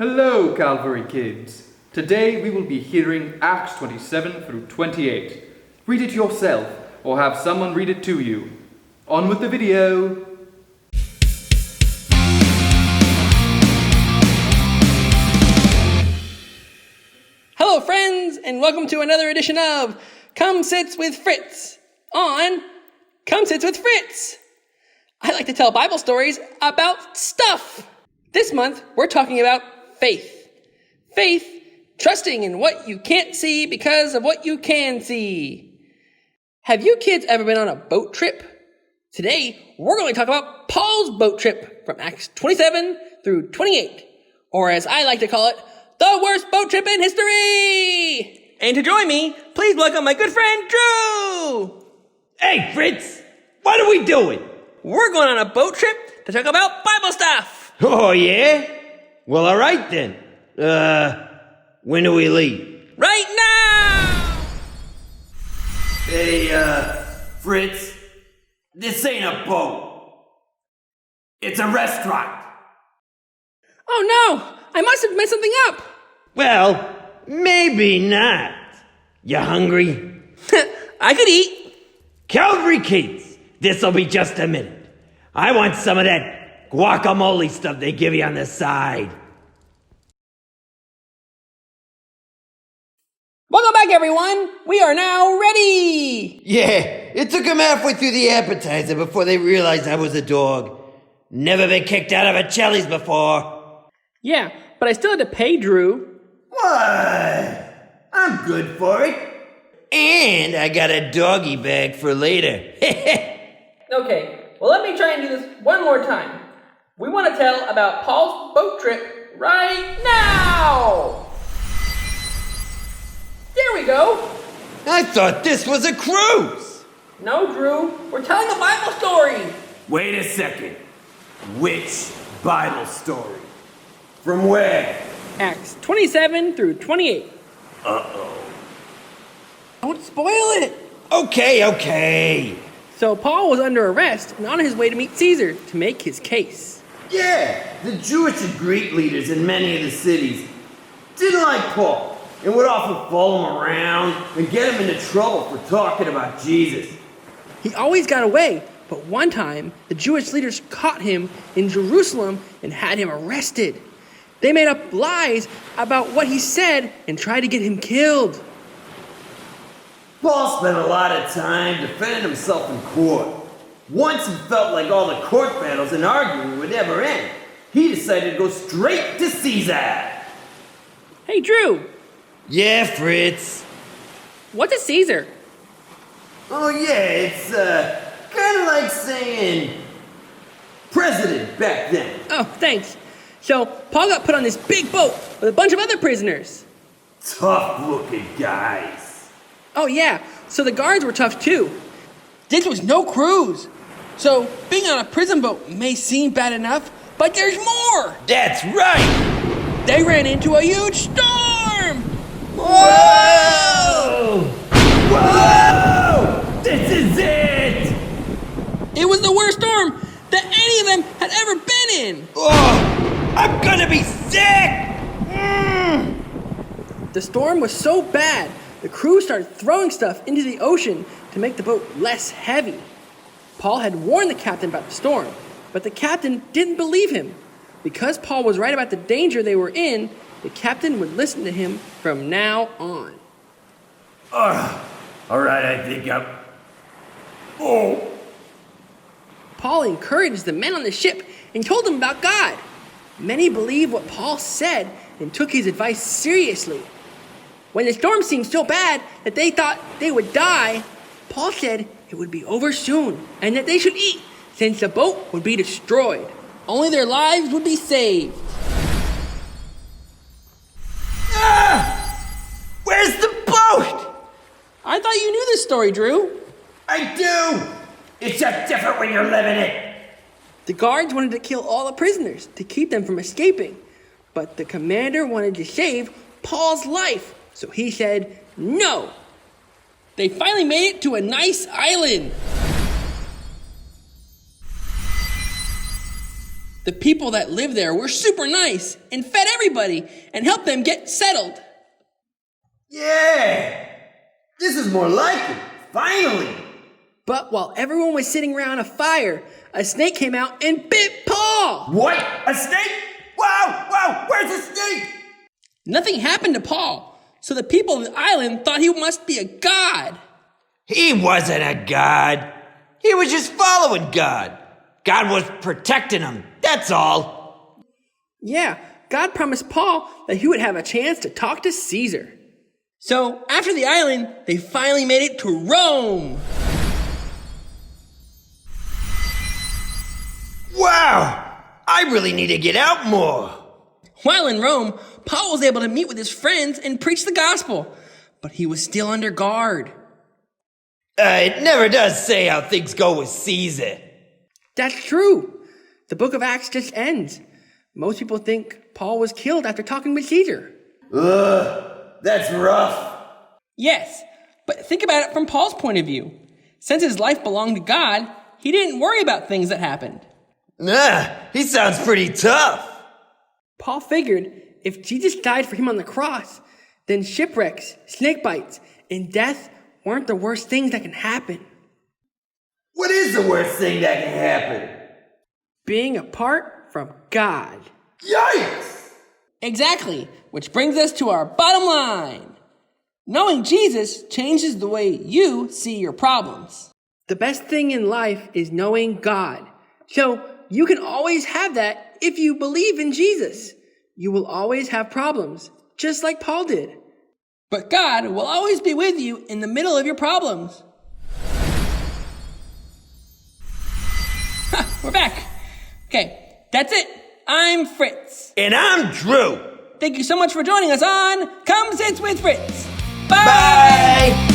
Hello, Calvary kids. Today we will be hearing Acts 27 through 28. Read it yourself or have someone read it to you. On with the video. Hello friends, and welcome to another edition of Come Sits with Fritz on Come Sits with Fritz. I like to tell Bible stories about stuff. This month, we're talking about faith. Faith, trusting in what you can't see because of what you can see. Have you kids ever been on a boat trip? Today, we're going to talk about Paul's boat trip from Acts 27 through 28, or as I like to call it, the worst boat trip in history! And to join me, please welcome my good friend, Drew! Hey, Fritz! What are we doing? We're going on a boat trip to talk about Bible stuff! Oh, yeah? Well, all right then. When do we leave? Right now! Hey, Fritz, this ain't a boat. It's a restaurant. Oh no! I must have messed something up! Well, maybe not. You hungry? I could eat. Calvary kids, this'll be just a minute. I want some of that guacamole stuff they give you on the side. Welcome back, everyone! We are now ready! Yeah, it took them halfway through the appetizer before they realized I was a dog. Never been kicked out of a Chili's before. Yeah, but I still had to pay Drew. What? I'm good for it. And I got a doggy bag for later. Okay, well let me try and do this one more time. We want to tell about Paul's boat trip right now! There we go! I thought this was a cruise. No, Drew, we're telling a Bible story! Wait a second. Which Bible story? From where? Acts 27 through 28. Uh-oh. Don't spoil it! Okay. So Paul was under arrest and on his way to meet Caesar to make his case. Yeah, the Jewish and Greek leaders in many of the cities didn't like Paul and would often follow him around and get him into trouble for talking about Jesus. He always got away, but one time the Jewish leaders caught him in Jerusalem and had him arrested. They made up lies about what he said and tried to get him killed. Paul spent a lot of time defending himself in court. Once he felt like all the court battles and arguing would never end, he decided to go straight to Caesar. Hey, Drew, Yeah, Fritz. what's a Caesar? Oh yeah, it's kind of like saying president back then. Oh, thanks. So Paul got put on this big boat with a bunch of other prisoners. Tough looking guys. Oh yeah, so the guards were tough too. This was no cruise. So being on a prison boat may seem bad enough, but there's more. That's right. They ran into a huge storm. Whoa! Whoa! This is it! It was the worst storm that any of them had ever been in. Oh, I'm gonna be sick. The storm was so bad, the crew started throwing stuff into the ocean to make the boat less heavy. Paul had warned the captain about the storm, but the captain didn't believe him. Because Paul was right about the danger they were in, the captain would listen to him from now on. All right, I think I'm... Oh! Paul encouraged the men on the ship and told them about God. Many believed what Paul said and took his advice seriously. When the storm seemed so bad that they thought they would die, Paul said it would be over soon and that they should eat since the boat would be destroyed. Only their lives would be saved. Where's the boat? I thought you knew this story, Drew. I do! It's just different when you're living it. The guards wanted to kill all the prisoners to keep them from escaping, but the commander wanted to save Paul's life, so he said no. They finally made it to a nice island. The people that lived there were super nice and fed everybody and helped them get settled. Yeah! This is more like it. Finally! But while everyone was sitting around a fire, a snake came out and bit Paul. What? A snake? Wow! Where's the snake? Nothing happened to Paul, so the people of the island thought he must be a god. He wasn't a god. He was just following God. God was protecting him, that's all. Yeah, God promised Paul that he would have a chance to talk to Caesar. So after the island, they finally made it to Rome. Wow! I really need to get out more. While in Rome, Paul was able to meet with his friends and preach the gospel, but he was still under guard. It never does say how things go with Caesar. That's true. The book of Acts just ends. Most people think Paul was killed after talking with Caesar. Ugh, that's rough. Yes, but think about it from Paul's point of view. Since his life belonged to God, he didn't worry about things that happened. He sounds pretty tough. Paul figured if Jesus died for him on the cross, then shipwrecks, snake bites, and death weren't the worst things that can happen. What is the worst thing that can happen? Being apart from God. Yikes! Exactly, which brings us to our bottom line. Knowing Jesus changes the way you see your problems. The best thing in life is knowing God. So you can always have that if you believe in Jesus. You will always have problems, just like Paul did. But God will always be with you in the middle of your problems. We're back. Okay, that's it. I'm Fritz. And I'm Drew. Thank you so much for joining us on Come Sit with Fritz. Bye!